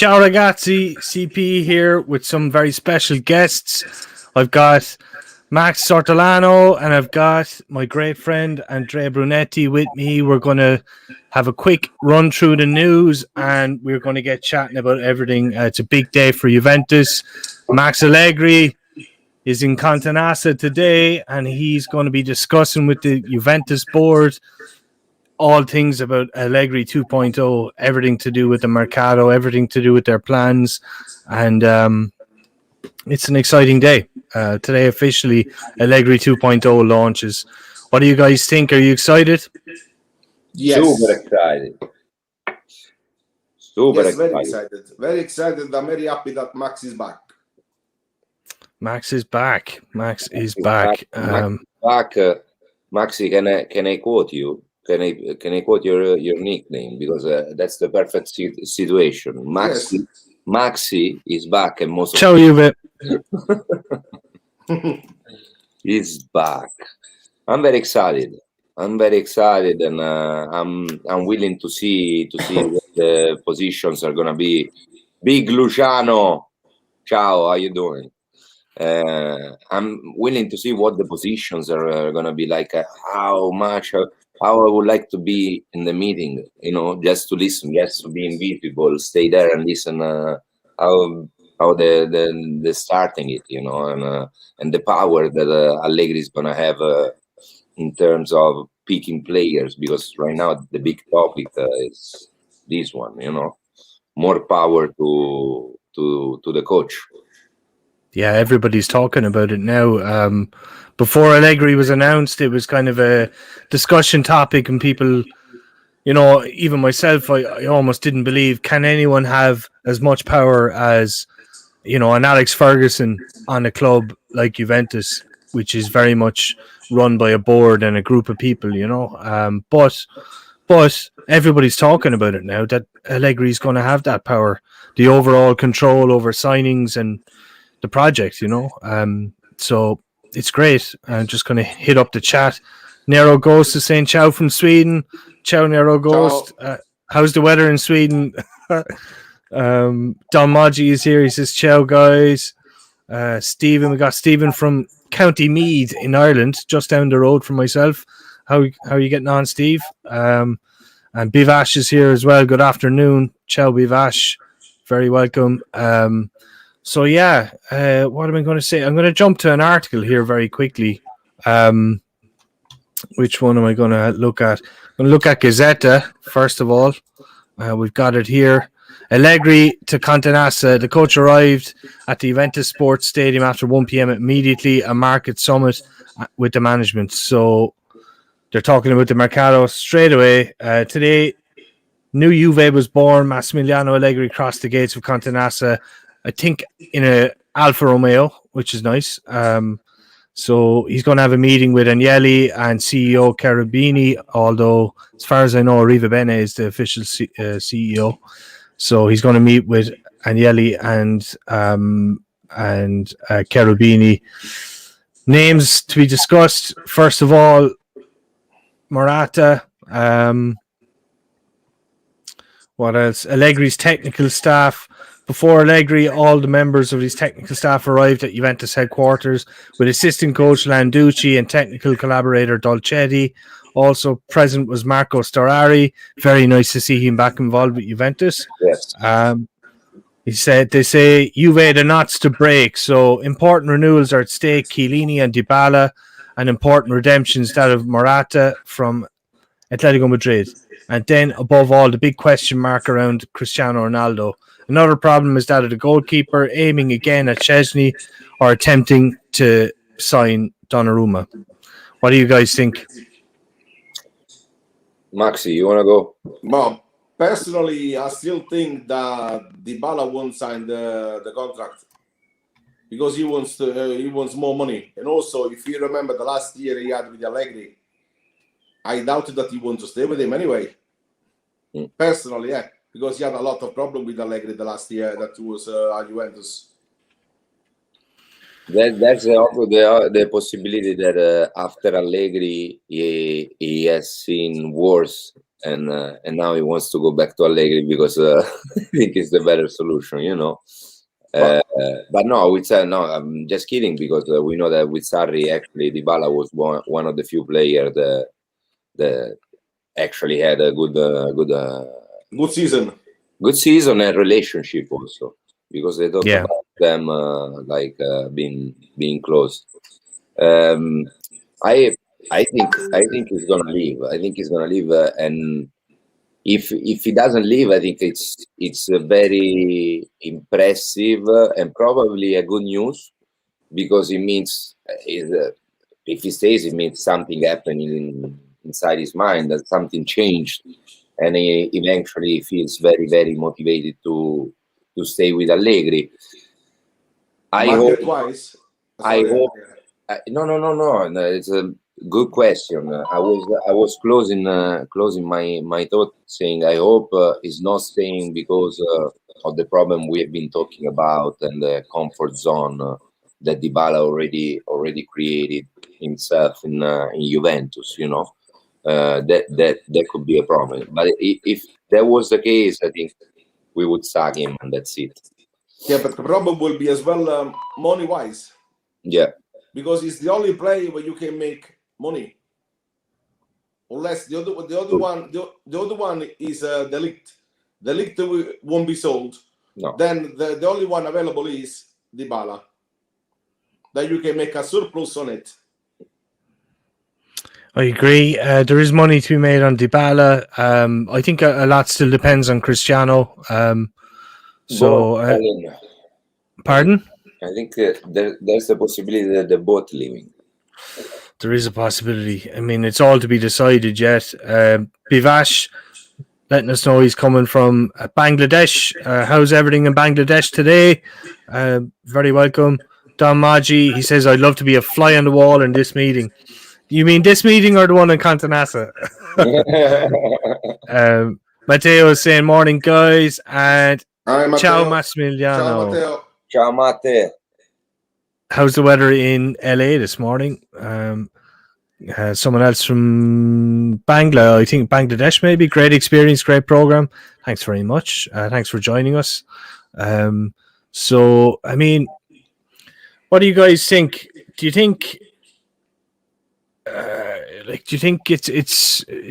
Ciao ragazzi, CP here with some very special guests. I've got Max Sortolano and I've got my great friend Andrea Brunetti with me. We're going to have a quick run through the news and we're going to get chatting about everything. It's a big day for Juventus. Max Allegri is in Continassa today and he's going to be discussing with the Juventus board all things about Allegri 2.0, everything to do with the Mercato, everything to do with their plans. And it's an exciting day. Today, officially, Allegri 2.0 launches. What do you guys think? Are you excited? Yes. Super excited. Very excited. Very excited. I'm very happy that Max is back. Max is back. Max is back. Maxi, can I quote you? Can I quote your nickname, because that's the perfect situation. Maxi is back, and most. Ciao, Juve. He's back. I'm very excited. And I'm willing to see what the positions are gonna be. Big Luciano, ciao. How you doing? I'm willing to see what the positions are gonna be like. How I would like to be in the meeting, just to listen, just to be invisible, stay there and listen how they're starting it, and the power that Allegri is gonna have in terms of picking players, because right now the big topic is this one, more power to the coach. Yeah, everybody's talking about it now. Before Allegri was announced, it was kind of a discussion topic, and people, even myself, I almost didn't believe, can anyone have as much power as, an Alex Ferguson on a club like Juventus, which is very much run by a board and a group of people, But everybody's talking about it now, that Allegri's going to have that power, the overall control over signings and the project, so it's great. I'm just going to hit up the chat. Nero Ghost is saying ciao from Sweden. Ciao, Nero Ghost. How's the weather in Sweden? Don Maggi is here. He says ciao, guys. Stephen, we got Stephen from County Meath in Ireland, just down the road from myself. How are you getting on, Steve? And Bivash is here as well. Good afternoon. Ciao, Bivash. Very welcome. So yeah, what am I going to say? I'm going to jump to an article here very quickly. Which one am I going to look at? I'm going to look at Gazzetta, first of all. We've got it here. Allegri to Continassa. The coach arrived at the Juventus Sports Stadium after 1 p.m. immediately, a market summit with the management. So they're talking about the Mercato straight away. Today, new Juve was born. Massimiliano Allegri crossed the gates of Continassa, I think, in a Alfa Romeo, which is nice. So he's going to have a meeting with Agnelli and CEO Cherubini, although as far as I know, Riva Bene is the official CEO. So he's going to meet with Agnelli and Cherubini. Names to be discussed. First of all, Morata. What else? Allegri's technical staff. Before Allegri, all the members of his technical staff arrived at Juventus headquarters with assistant coach Landucci and technical collaborator Dolcetti. Also present was Marco Storari. Very nice to see him back involved with Juventus. Yes. They say Juve the knots to break. So important renewals are at stake. Chiellini and Dybala, and important redemptions that of Morata from Atletico Madrid. And then above all, the big question mark around Cristiano Ronaldo. Another problem is that of the goalkeeper aiming again at Chesney or attempting to sign Donnarumma. What do you guys think? Maxi, you want to go? Well, personally, I still think that Dybala won't sign the contract because he wants more money. And also, if you remember the last year he had with Allegri, I doubted that he wants to stay with him anyway. Personally, yeah. Because he had a lot of problem with Allegri the last year that was at Juventus. That's also the possibility that after Allegri he has seen worse and now he wants to go back to Allegri because I think it's the better solution, you know. But no, with no, I'm just kidding, because we know that with Sarri, actually, Dybala was one of the few players that actually had a Good season. Good season and relationship also, because they talk Yeah. about them being close. I think he's gonna leave. I think he's gonna leave, and if he doesn't leave, I think it's very impressive and probably a good news, because it means if he stays, it means something happening inside his mind, that something changed, and he eventually feels very, very motivated to stay with Allegri. I hope. Market-wise, I hope. No. It's a good question. I was closing my thought, saying I hope he's not staying because of the problem we have been talking about and the comfort zone that Dybala already created himself in Juventus. You know, that could be a problem. But if that was the case, I think we would sack him, and that's it. Yeah, but the problem will be as well money-wise. Yeah. Because it's the only player where you can make money. Unless the other one is De Ligt. De Ligt won't be sold. No. Then the only one available is Dybala. That you can make a surplus on it. I agree. There is money to be made on Dybala. I think a lot still depends on Cristiano. Pardon? I think there's a possibility that they're both leaving. There is a possibility. I mean, it's all to be decided yet. Bivash letting us know he's coming from Bangladesh. How's everything in Bangladesh today? Very welcome. Don Maji, he says, I'd love to be a fly on the wall in this meeting. You mean this meeting or the one in Continassa? Matteo is saying, morning, guys. And Hi, ciao, Massimiliano. Ciao, Matteo. Ciao, Matte. How's the weather in LA this morning? Someone else from I think Bangladesh maybe. Great experience, great program. Thanks very much. Thanks for joining us. So, I mean, what do you guys think? Do you think do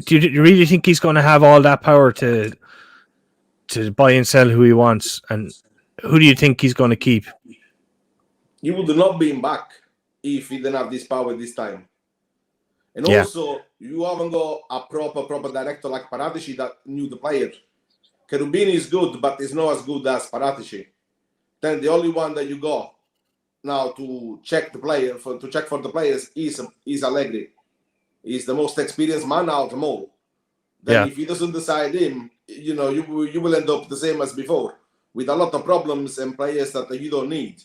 you really think he's going to have all that power to buy and sell who he wants? And who do you think he's going to keep? He would not be back if he didn't have this power this time. And also, you haven't got a proper director like Paratici that knew the player. Cherubini is good, but it's not as good as Paratici. Then the only one that you got now to check the player for the players is Allegri. He's the most experienced man out of them all. Then if he doesn't decide him, you will end up the same as before, with a lot of problems and players that you don't need.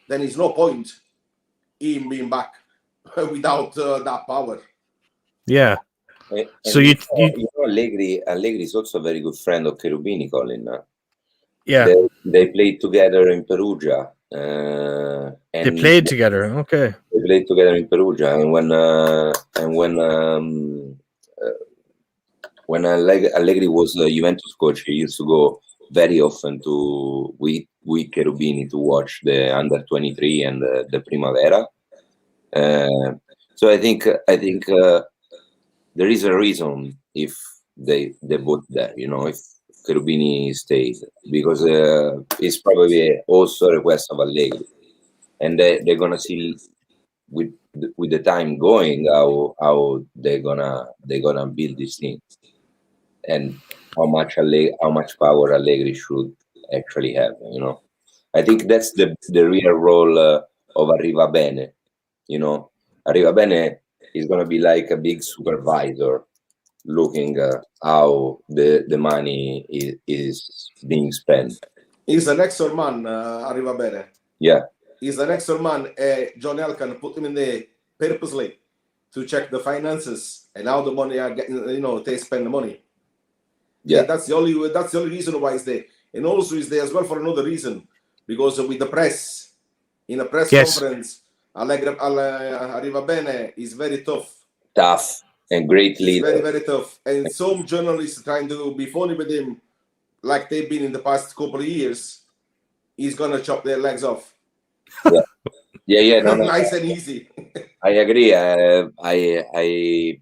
Then it's no point in being back without that power. Yeah. So you know, Allegri is also a very good friend of Cherubini, Colin. Yeah. They played together in Perugia. They played together. Okay. They played together in Perugia, and when Allegri was the Juventus coach, he used to go very often with Cherubini to watch the under 23 and the Primavera. So I think there is a reason if they both there, if Cherubini stays, because it's probably also a request of Allegri, and they're gonna see with the time going how they're gonna build this thing, and how much power Allegri should actually have. I think that's the real role of Arrivabene. Arrivabene is gonna be like a big supervisor, looking how the money is being spent. He's an excellent man, Arrivabene. Yeah. He's an excellent man. John Elkann put him in there purposely to check the finances and how the money are getting, they spend the money. Yeah, that's the only reason why he's there. And also he's there as well for another reason, because with the press, in a press conference, Arrivabene is very tough. Tough. and great It's leader. very, very tough. And some journalists trying to be funny with him, like they've been in the past couple of years. He's gonna chop their legs off. Yeah. No, Nice and easy. I agree. I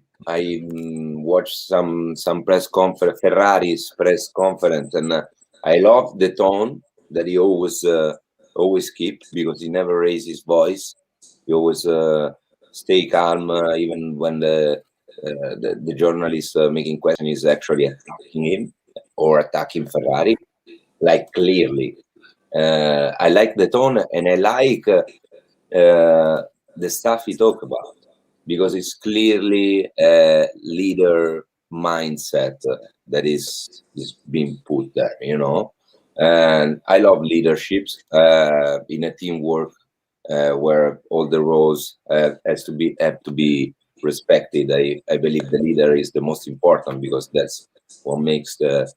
watched some press conference, Ferrari's press conference, and I love the tone that he always keeps, because he never raises his voice. He always stay calm, even when the journalist making question is actually attacking him or attacking Ferrari, like clearly. I like the tone, and I like the stuff he talk about, because it's clearly a leader mindset that is being put there, And I love leaderships in a teamwork where all the roles have to be respected. I believe the leader is the most important, because that's what makes the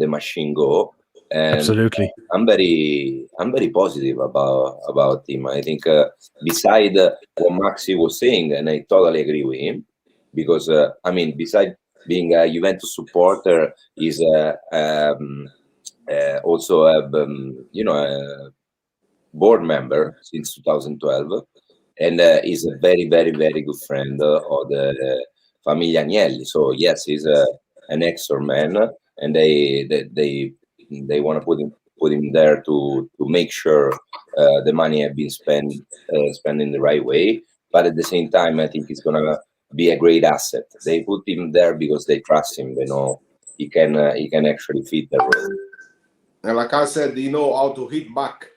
machine go. And Absolutely. I'm very positive about him. I think beside what Maxi was saying, and I totally agree with him, because beside being a Juventus supporter, is also a board member since 2012, and is a very, very, very good friend of the Famiglia Agnelli. So yes, he's an Exor man, and they want to put him there to make sure the money has been spent in the right way. But at the same time, I think he's gonna be a great asset. They put him there because they trust him. They know he can actually fit the role. And like I said, he know how to hit back.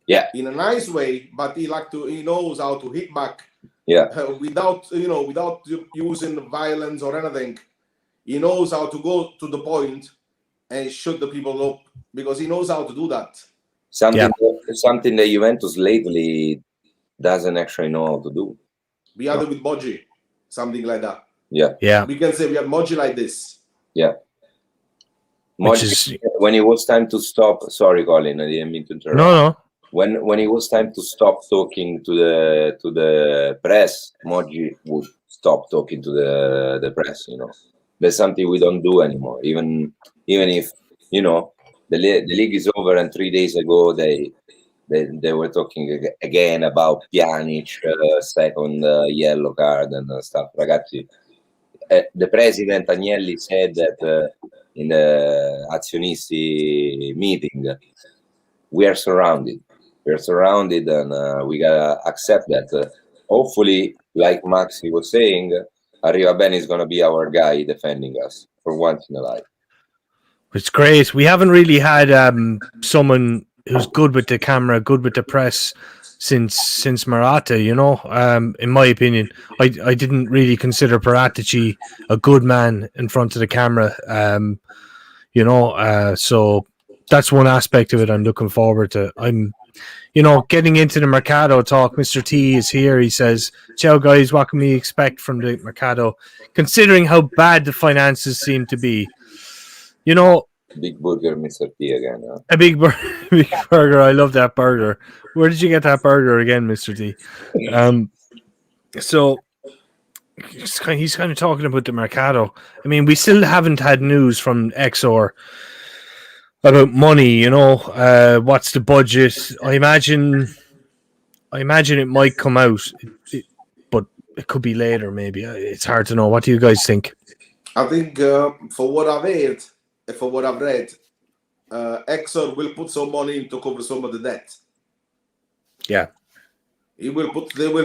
Yeah. In a nice way, but he knows how to hit back. Yeah. Without using violence or anything. He knows how to go to the point and shut the people up, because he knows how to do that. Something that Juventus lately doesn't actually know how to do. We had it with Moggi, something like that. Yeah. We can say we had Moggi like this. Yeah. When it was time to stop. Sorry, Colin, I didn't mean to interrupt. No. When it was time to stop talking to the press, Moggi would stop talking to the press. That's something we don't do anymore. Even if the league is over, and 3 days ago they were talking again about Pjanic, second yellow card and stuff. Ragazzi, the president Agnelli said that in the azionisti meeting, we are surrounded. And we gotta accept that. Hopefully, like Maxi was saying, Arrivabene is gonna be our guy defending us for once in a life. It's great. We haven't really had someone who's good with the camera, good with the press since Morata, in my opinion. I didn't really consider Paratici a good man in front of the camera, so that's one aspect of it I'm looking forward to. I'm getting into the Mercato talk. Mr. T is here. He says, "Ciao guys, what can we expect from the Mercato, considering how bad the finances seem to be?" Big burger, Mr. T again. Huh? A big burger. I love that burger. Where did you get that burger again, Mr. T? So he's kind of talking about the Mercato. I mean, we still haven't had news from Exor about money. What's the budget? I imagine it might come out, but it could be later. Maybe it's hard to know. What do you guys think? I think for what I've heard, for what I've read, Exor will put some money in to cover some of the debt. Yeah, they will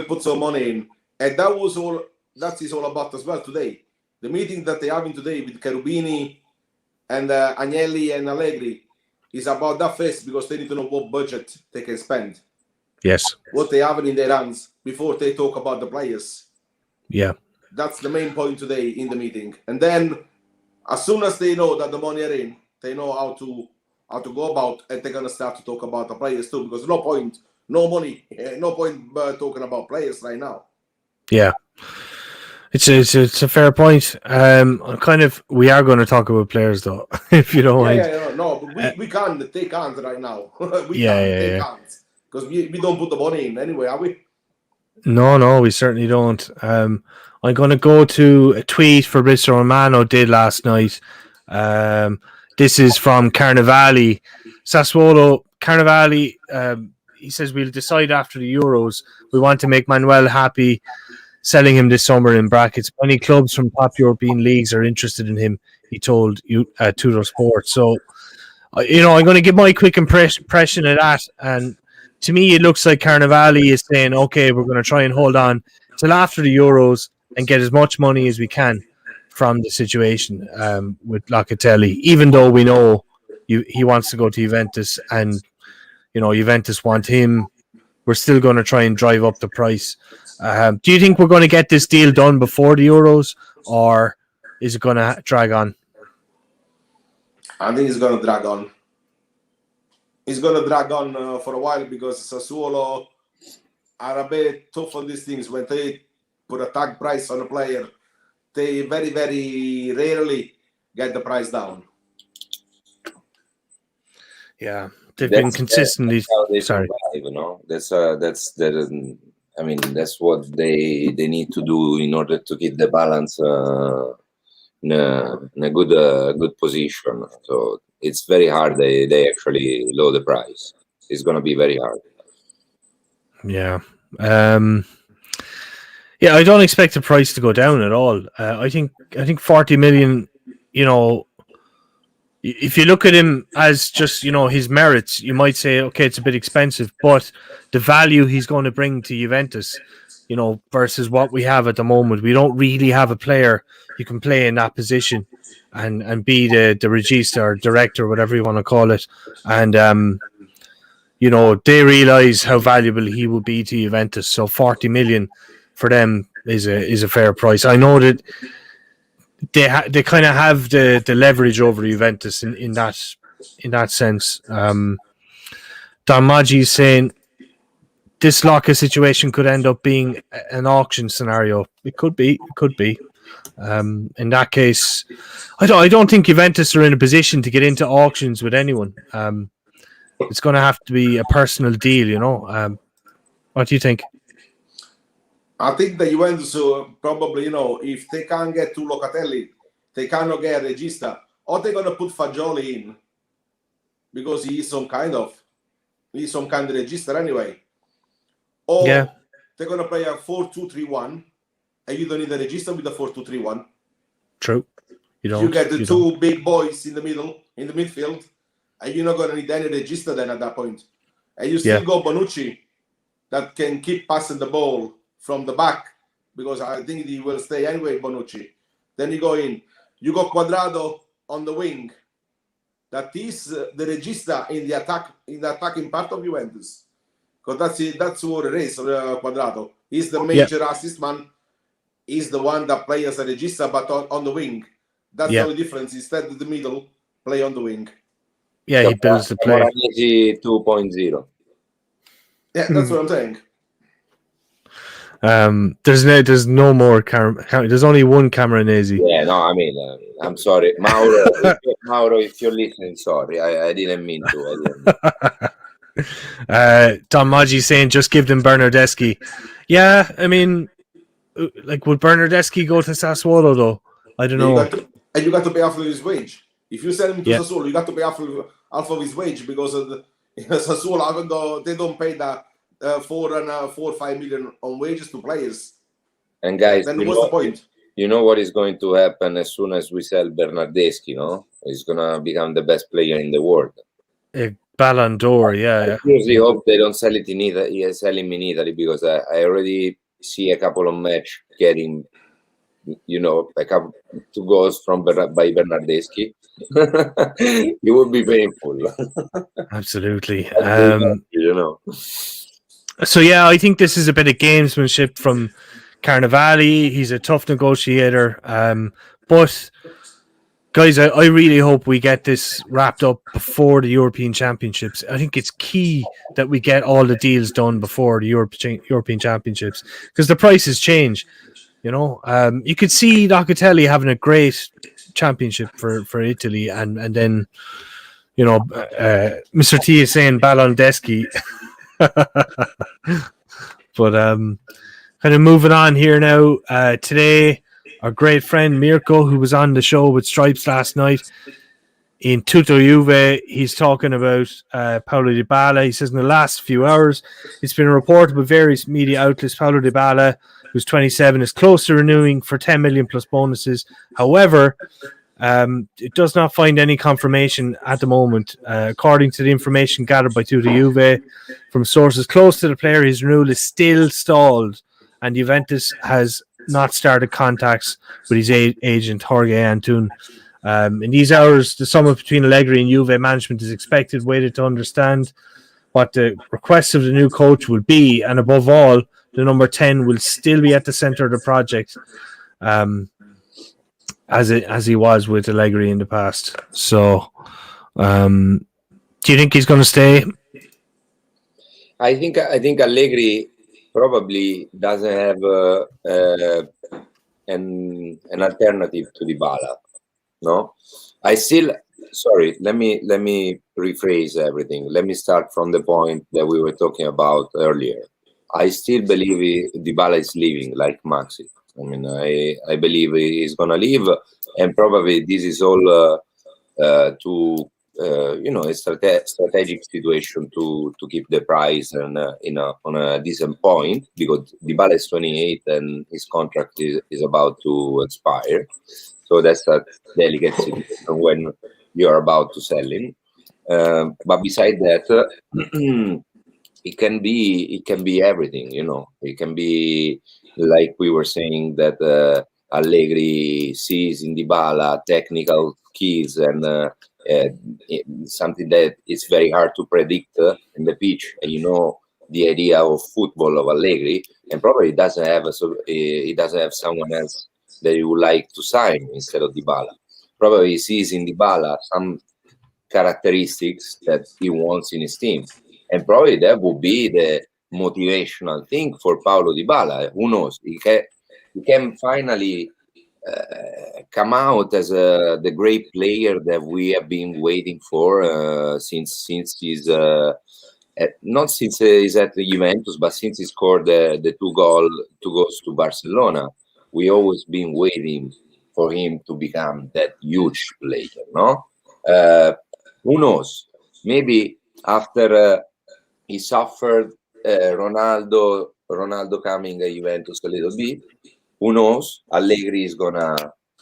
put some money in, and that is all about as well today. The meeting that they're having today with Cherubini and Agnelli and Allegri is about that first, because they need to know what budget they can spend. Yes. What they have in their hands before they talk about the players. Yeah. That's the main point today in the meeting. And then as soon as they know that the money are in, they know how to go about, and they're gonna start to talk about the players too, because no point talking about players right now. Yeah. It's a fair point. We are going to talk about players though, if you don't mind. But we can't. They can't right now. They can't, because we don't put the money in anyway, are we? No, we certainly don't. I'm going to go to a tweet Fabrizio Romano did last night. This is from Carnevali. Sassuolo, Carnevali, he says, we'll decide after the Euros. We want to make Manuel happy, selling him this summer in brackets. Many clubs from top European leagues are interested in him, he told Tudor Sport. So, I'm going to give my quick impression of that. And to me, it looks like Carnevali is saying, okay, we're going to try and hold on till after the Euros and get as much money as we can from the situation with Locatelli, even though we know he wants to go to Juventus and, Juventus want him. We're still going to try and drive up the price. Do you think we're going to get this deal done before the Euros, or is it going to drag on? I think it's going to drag on. It's going to drag on for a while because Sassuolo are a bit tough on these things. When they put a tag price on a player, they very, very rarely get the price down. Yeah, they've been consistently. Sorry, that's what they need to do in order to keep the balance in a good position. So it's very hard. They actually lower the price. It's going to be very hard. Yeah. I don't expect the price to go down at all. I think 40 million, if you look at him as just, his merits, you might say, okay, it's a bit expensive, but the value he's going to bring to Juventus, versus what we have at the moment, we don't really have a player who can play in that position and be the regista or director, whatever you want to call it. And, they realize how valuable he will be to Juventus. So 40 million for them is a fair price. I know that they kind of have the leverage over Juventus in that sense. Don Maggi is saying this Locke situation could end up being an auction scenario. It could be. In that case, I don't think Juventus are in a position to get into auctions with anyone. It's going to have to be a personal deal, What do you think? I think the Juventus probably, if they can't get to Locatelli, they cannot get a regista, or they're going to put Fagioli in because he's some kind of regista anyway. Or they're going to play a 4-2-3-1, and you don't need a regista with a 4-2-3-1. True. You get the two big boys in the midfield, and you're not going to need any regista then at that point. And you still got Bonucci that can keep passing the ball from the back, because I think he will stay anyway, Bonucci. Then you go in. You got Quadrado on the wing. That is the regista in the attacking part of Juventus. Because that's what it is, Quadrado. He's the major assist man. He's the one that plays as a regista, but on the wing. That's the only difference. Instead of the middle, play on the wing. Yeah, he builds the play. 2.0. Yeah, that's what I'm saying. There's no more there's only one Camoranesi. Yeah, no, I mean, I'm sorry, Mauro. If you're listening, sorry, I didn't mean to. Don Maggi saying just give them Bernardeschi. Yeah, I mean, would Bernardeschi go to Sassuolo though? I don't know. You got to pay half of his wage. If you sell him to Sassuolo, you got to pay half of his wage, because Sassuolo, they don't pay that 4 or 5 million on wages to players. And guys, then what's the point? You know what is going to happen as soon as we sell Bernardeschi, no? He's gonna become the best player in the world. Ballon d'Or, I seriously hope they don't sell it in Italy. Sell him in Italy, because I already see a couple of matches getting, a couple 2 goals by Bernardeschi. It would be painful. Absolutely. So I think this is a bit of gamesmanship from Carnevali. He's a tough negotiator. But guys, I really hope we get this wrapped up before the European Championships. I think it's key that we get all the deals done before the European Championships, because the prices change. You could see Locatelli having a great championship for Italy, and then Mr. T is saying Ballon d'Eschi. But Kind of moving on here now. Today, our great friend Mirko, who was on the show with Stripes last night in Tutto Juve, he's talking about Paulo Dybala. He says in the last few hours, it's been reported by various media outlets Paulo Dybala, who's 27, is close to renewing for 10 million plus bonuses. However, it does not find any confirmation at the moment. According to the information gathered by Tutto Juve from sources close to the player, his renewal is still stalled, and Juventus has not started contacts with his agent, Jorge Antun. In these hours, the summit between Allegri and Juve management is expected, waited to understand what the requests of the new coach will be, and above all, the number 10 will still be at the center of the project, as he was with Allegri in the past. So, do you think he's going to stay? I think Allegri probably doesn't have an alternative to Dybala. No, sorry. Let me rephrase everything. Let me start from the point that we were talking about earlier. I still believe Dybala is leaving, like Maxi. I mean, I believe he's gonna leave, and probably this is all to a strategic situation to keep the price and on a decent point, because Dybala is 28 and his contract is about to expire. So that's a delicate situation when you're about to sell him. But beside that, it can be everything. It can be, like we were saying, that Allegri sees in Dybala technical skills and something that is very hard to predict in the pitch. And the idea of football of Allegri, and probably he doesn't have someone else that he would like to sign instead of Dybala. Probably he sees in Dybala some characteristics that he wants in his team, and probably that would be the motivational thing for Paulo Dybala. Who knows? He can finally come out as the great player that we have been waiting for since he's not since he's at the Juventus, but since he scored the two goals to Barcelona. We always been waiting for him to become that huge player, no? Who knows? Maybe after he suffered Ronaldo coming to Juventus a little bit, who knows? Allegri is gonna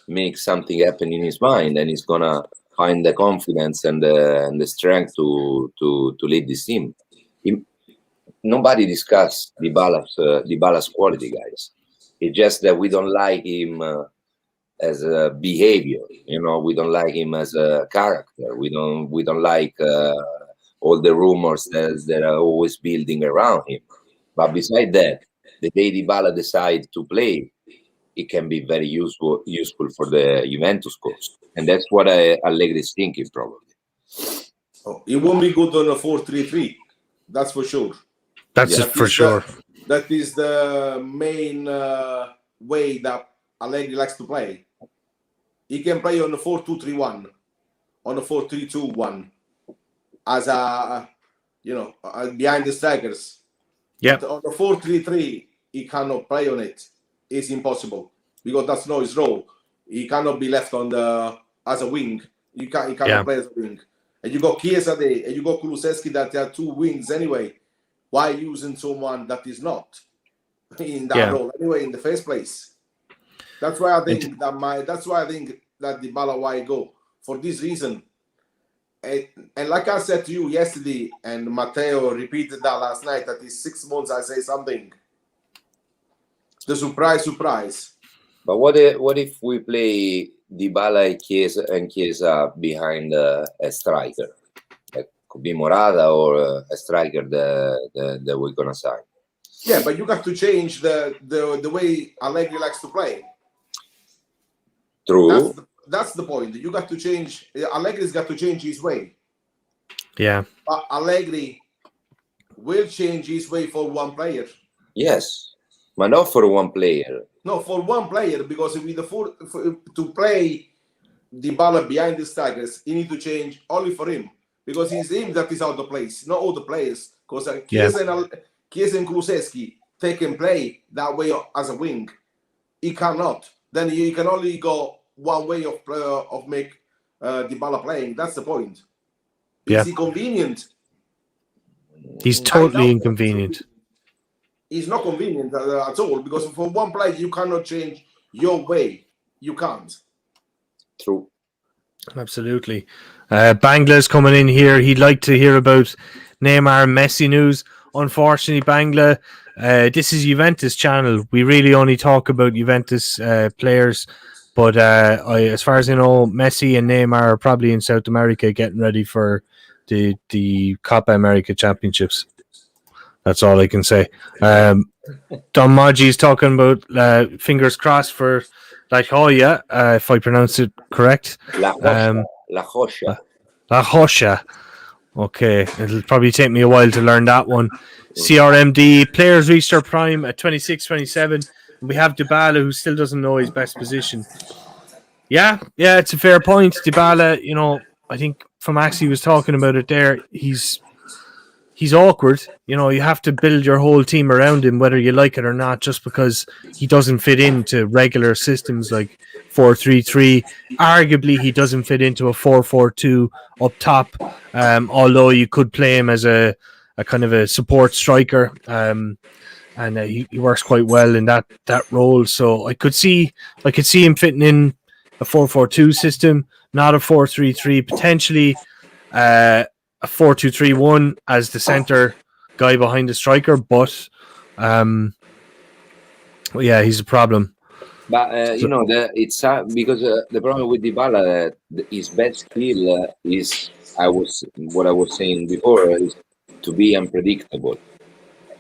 make something happen in his mind, and he's gonna find the confidence and the strength to lead this team. Nobody discussed Dybala's quality, guys. It's just that we don't like him as a behavior. We don't like him as a character. We don't like all the rumors that are always building around him. But beside that, the day Dybala decide to play, it can be very useful for the Juventus coach, and that's what Allegri is thinking probably. It won't be good on a 4-3-3. That's for sure. That's it for sure. That is the main way that Allegri likes to play. He can play on a 4-2-3-1, on a 4-3-2-1, as behind the strikers. Yeah. On the 4-3-3, he cannot play on it. It's impossible, because that's not his role. He cannot be left as a wing. He cannot play as a wing. And you got Chiesa there, and you got Kulusevski, that they are two wings anyway. Why using someone that is not in that role anyway in the first place? That's why I think that Dybala why go for this reason. And like I said to you yesterday, and Matteo repeated that last night, that in 6 months I say something. The surprise. But what if we play Dybala and Chiesa behind a striker? That could be Morata or a striker that we're gonna sign. Yeah, but you got to change the way Allegri likes to play. True. That's the point. You got to change. Allegri's got to change his way. Yeah. But Allegri will change his way for one player. Yes, but not for one player. No, for one player, because with to play Dybala behind the strikers, he need to change only for him, because it's him that is out of place, not all the players. Because Chiesa and Kulusevski take and play that way as a wing. He cannot. Then you can only go one way of make Dybala playing. That's the point. Is he convenient? He's totally inconvenient. He's not convenient at all, because for one player you cannot change your way. You can't. True. Absolutely. Bangla's coming in here. He'd like to hear about Neymar and Messi news. Unfortunately, Bangla, this is Juventus channel. We really only talk about Juventus players. But as far as I know, Messi and Neymar are probably in South America getting ready for the Copa America Championships. That's all I can say. Don Maggi is talking about fingers crossed for La Joya, if I pronounce it correct. La Joya. La Joya. Okay, it'll probably take me a while to learn that one. CRMD, players reach their prime at 26, 27. We have Dybala, who still doesn't know his best position. Yeah, it's a fair point. Dybala, I think from Maxi was talking about it there, he's awkward. You have to build your whole team around him, whether you like it or not, just because he doesn't fit into regular systems like 4-3-3. Arguably, he doesn't fit into a 4-4-2 up top, although you could play him as a kind of a support striker. And he works quite well in that role. So I could see him fitting in a 4-4-2 system, not a 4-3-3, potentially a 4-2-3-1 as the center guy behind the striker. But he's a problem. But it's because the problem with Dybala, his best skill is what I was saying before, is to be unpredictable.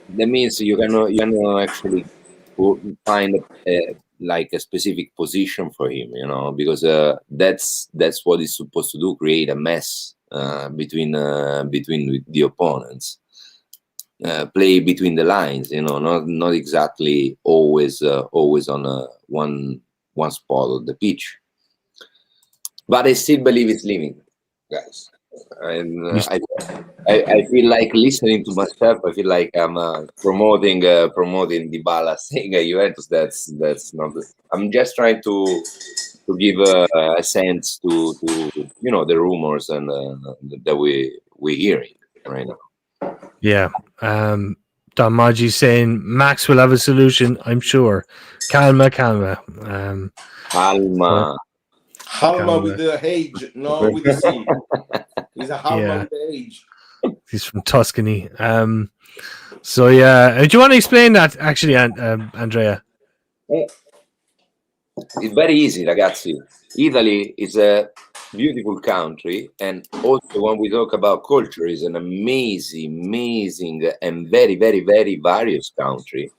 That means you cannot actually find like a specific position for him, because that's what he's supposed to do: create a mess between the opponents, play between the lines, not exactly always on one spot of the pitch. But I still believe it's leaving, guys. And I feel like listening to myself. I feel like I'm promoting Dybala, saying Juventus. That's not. I'm just trying to give a sense to the rumors and that we're hearing right now. Yeah. Don Maggi saying Max will have a solution, I'm sure. Calma. Halma with the H, no with the C. He's a Halma with the H. He's from Tuscany. So do you want to explain that actually, Andrea? It's very easy, ragazzi. Italy is a beautiful country, and also when we talk about culture, is an amazing and very, very, very various country.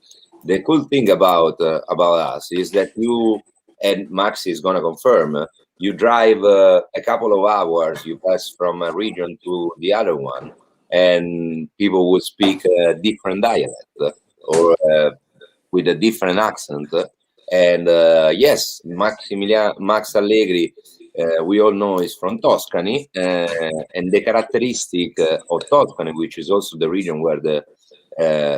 The cool thing about us is that you, and Max is gonna confirm, you drive a couple of hours, you pass from a region to the other one, and people will speak a different dialect or with a different accent. And yes, Max Allegri, we all know, is from Tuscany, and the characteristic of Tuscany, which is also the region where the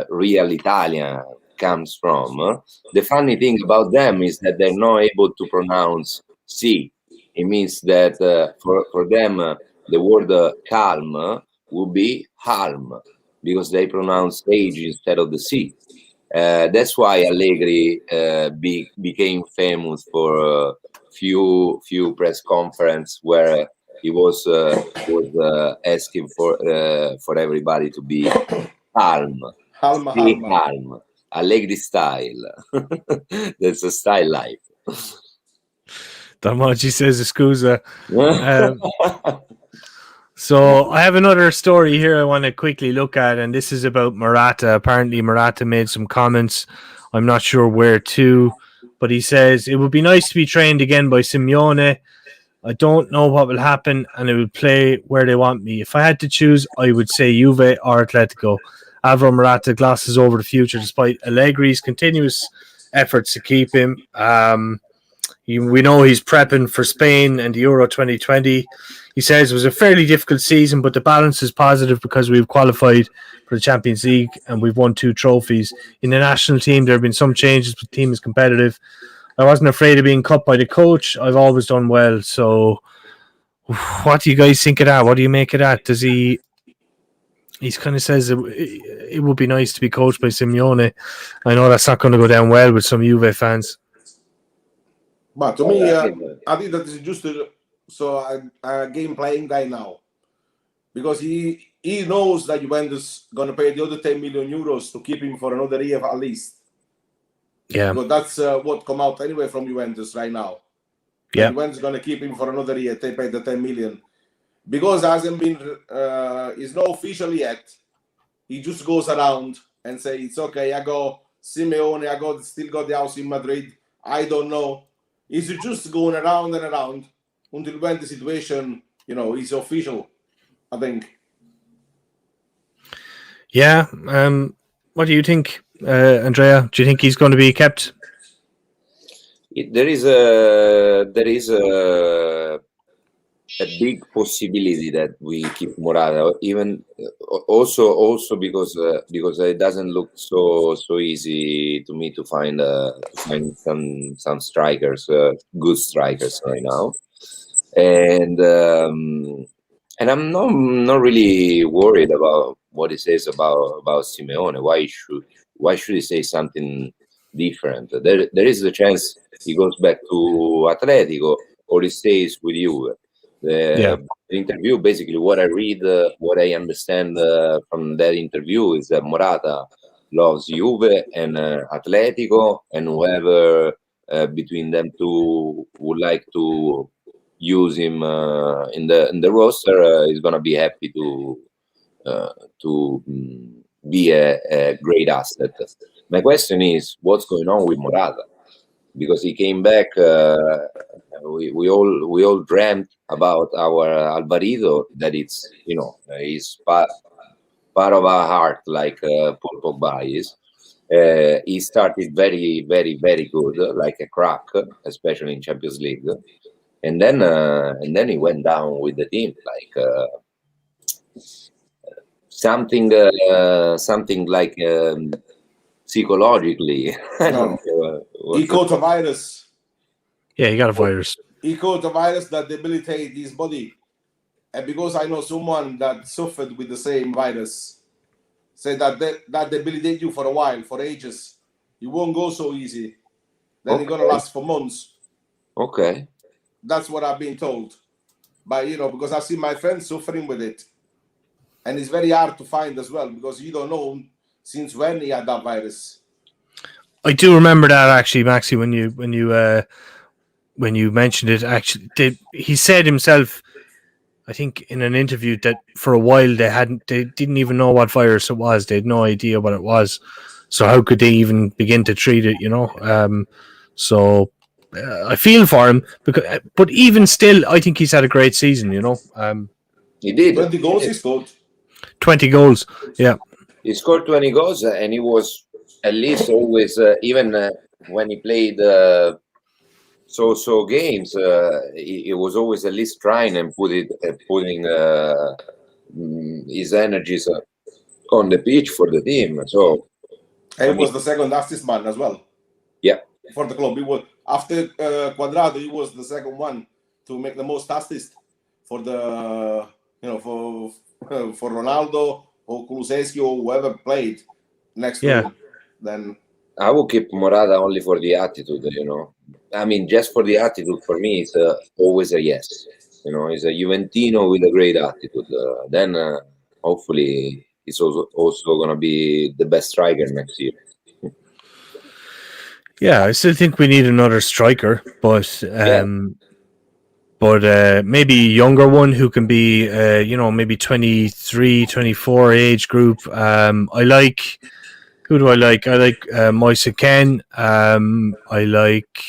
real Italian comes from. The funny thing about them is that they're not able to pronounce C. It means that for them, the word calm would be halm, because they pronounce H instead of the C. That's why Allegri became famous for few press conference where he was asking for everybody to be calm. Calm. Allegri style. That's a style life. Damaji says scusa. So I have another story here I want to quickly look at, and this is about Morata. Apparently Morata made some comments. I'm not sure where to, but he says, it would be nice to be trained again by Simeone. I don't know what will happen, and it would play where they want me. If I had to choose, I would say Juve or Atletico. Alvaro Morata glosses over the future despite Allegri's continuous efforts to keep him. We know he's prepping for Spain and the Euro 2020. he says it was a fairly difficult season, but the balance is positive because we've qualified for the Champions League and we've won 2 trophies. In the national team, there have been some changes, but the team is competitive. I wasn't afraid of being cut by the coach. I've always done well. So, what do you guys think of that? What do you make of that? Does he? He kind of says it would be nice to be coached by Simeone. I know that's not going to go down well with some Juve fans. But to me, I think that is just a game playing guy now, because he knows that Juventus going to pay the other 10 million euros to keep him for another year at least. Yeah, because that's what come out anyway from Juventus right now. Yeah, Juventus going to keep him for another year. They pay the 10 million because it hasn't been it's not official yet. He just goes around and say it's okay. I go Simeone. I still got the house in Madrid. I don't know. He's just going around and around until when the situation is official, I think. Yeah. What do you think, Andrea? Do you think he's going to be kept? There is a big possibility that we keep Morata, even also because it doesn't look so easy to me to find some strikers, good strikers right now, and I'm not really worried about what he says about Simeone. Why should he say something different? There is a chance he goes back to Atletico or he stays with you. The interview, basically, what I read, what I understand from that interview is that Morata loves Juve and Atletico, and whoever between them two would like to use him in the roster is gonna be happy to be a great asset. My question is, what's going on with Morata? Because he came back, we all dreamt about our Alvarido, that it's he's part of our heart, like Paul Pogba is. He started very, very, very good, like a crack, especially in Champions League, and then he went down with the team, like something like psychologically. I don't know. He caught a virus. Yeah, he got a virus. He caught a virus that debilitated his body. And because I know someone that suffered with the same virus, said that debilitated you for a while, for ages. You won't go so easy. Then it's going to last for months. Okay. That's what I've been told. But, because I see my friends suffering with it. And it's very hard to find as well, because you don't know since when he had that virus. I do remember that actually, Maxi, when you mentioned it. Actually, he said himself, I think in an interview, that for a while they didn't even know what virus it was. They had no idea what it was. So how could they even begin to treat it? So I feel for him but even still, I think he's had a great season. He did 20 goals. He scored 20 goals. Yeah, he scored 20 goals, and he was at least always, even when he played so games, he was always at least trying and putting his energies on the pitch for the team. So he was the second assist man as well. Yeah, for the club. He was after Cuadrado. He was the second one to make the most assists for the for Ronaldo or Kulusevski or whoever played next to him. Then I will keep Morata only for the attitude. I mean, just for the attitude, for me, it's always a yes. He's a Juventino with a great attitude. Then hopefully he's also going to be the best striker next year. Yeah, I still think we need another striker, but maybe a younger one who can be, maybe 23, 24 age group. Who do I like? I like Moise Kean. I like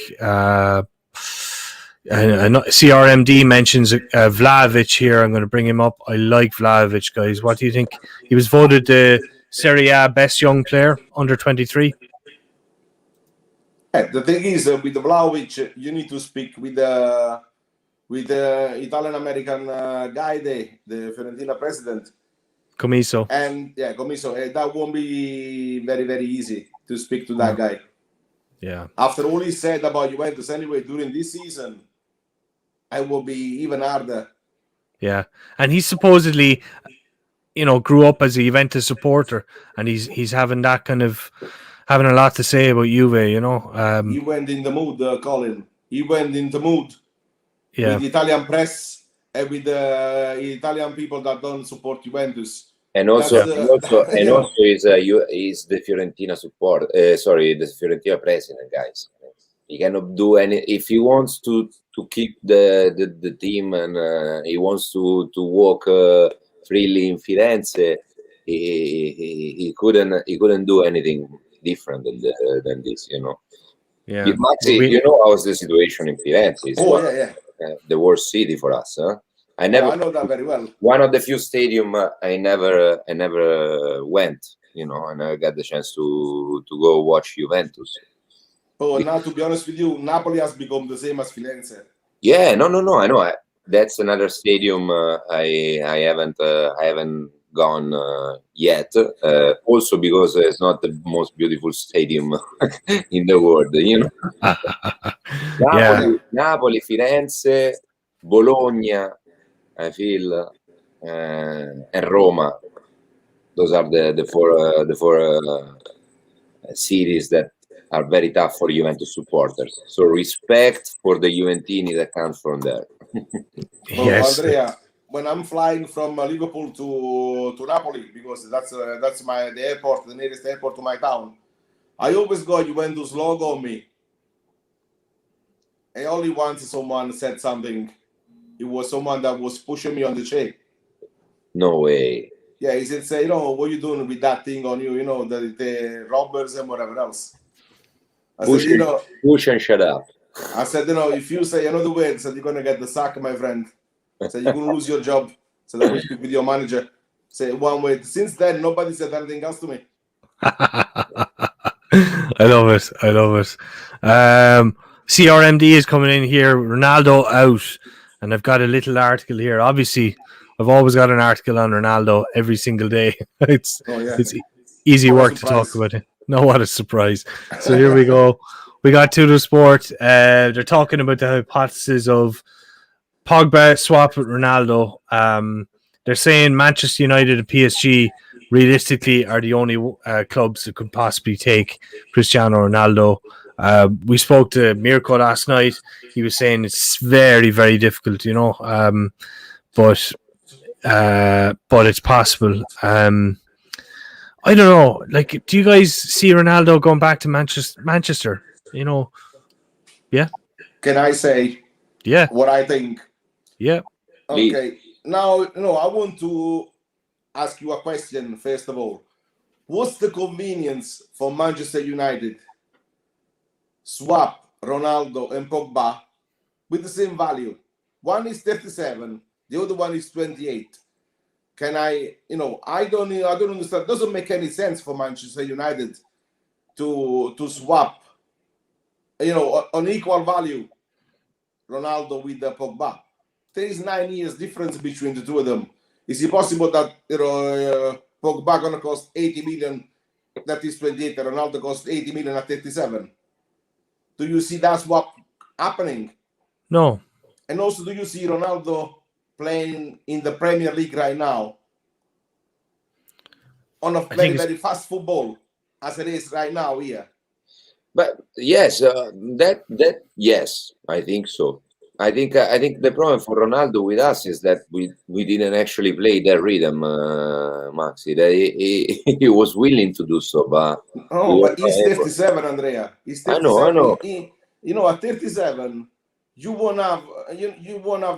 CRMD mentions Vlahovic here. I'm going to bring him up. I like Vlahovic, guys. What do you think? He was voted the Serie A best young player under 23. The thing is, with the Vlahovic, you need to speak with the with the Italian-American guy there, the Fiorentina president. Comiso. And yeah, Comiso, that won't be very, very easy to speak to that guy. Yeah. After all he said about Juventus anyway during this season, it will be even harder. Yeah. And he supposedly, grew up as a Juventus supporter, and he's having that kind of having a lot to say about Juve, He went in the mood, Colin. He went in the mood with the Italian press and with the Italian people that don't support Juventus. And also is the Fiorentina support. Sorry, the Fiorentina president, guys. He cannot do any. If he wants to keep the team and he wants to walk freely in Firenze, he couldn't do anything different than this. Yeah. Maxi, how's the situation in Firenze? It's the worst city for us, huh? I know that very well. One of the few stadium I never went, and I got the chance to go watch Juventus. Oh, now to be honest with you, Napoli has become the same as Firenze. Yeah, no, I know. That's another stadium I haven't gone yet. Also because it's not the most beautiful stadium in the world, Napoli, Firenze, Bologna, I feel, and Roma. Those are the four cities that are very tough for Juventus supporters. So respect for the Juventini that comes from there. Yes, Andrea. When I'm flying from Liverpool to Napoli, because that's the airport, the nearest airport to my town, I always got Juventus logo on me. And only once someone said something. It was someone that was pushing me on the chair. No way. Yeah, he said, say, what are you doing with that thing on you? The robbers and whatever else. I said, push and shut up. I said, if you say another word, said you're gonna get the sack, my friend. Said you're gonna lose your job. Said I will speak with your manager. Say one word. Since then, nobody said anything else to me. I love it. CRMD is coming in here. Ronaldo out, and I've got a little article here. Obviously, I've always got an article on Ronaldo every single day. It's easy work to talk about it. No, what a surprise! So here we go. We got Tudor Sport. They're talking about the hypothesis of Pogba swap with Ronaldo. They're saying Manchester United and PSG realistically are the only clubs that could possibly take Cristiano Ronaldo. We spoke to Mirko last night. He was saying it's very, very difficult, but it's possible. I don't know. Like, do you guys see Ronaldo going back to Manchester? Yeah. Can I say? Yeah. What I think? Yeah. Okay. Now, I want to ask you a question, first of all. What's the convenience for Manchester United? Swap Ronaldo and Pogba with the same value. One is 37, the other one is 28. Can I don't understand. It doesn't make any sense for Manchester United to swap, on equal value, Ronaldo with the Pogba. There is 9 years difference between the two of them. Is it possible that Pogba gonna cost 80 million? That is 28. And Ronaldo costs 80 million at 37. Do you see that swap happening? No. And also, do you see Ronaldo playing in the Premier League right now on a very, very fast football as it is right now here? But yes, yes, I think so. I think the problem for Ronaldo with us is that we didn't actually play that rhythm, Maxi. That he was willing to do so, but but he's 37, Andrea. He's 37. I know. At 37, you won't have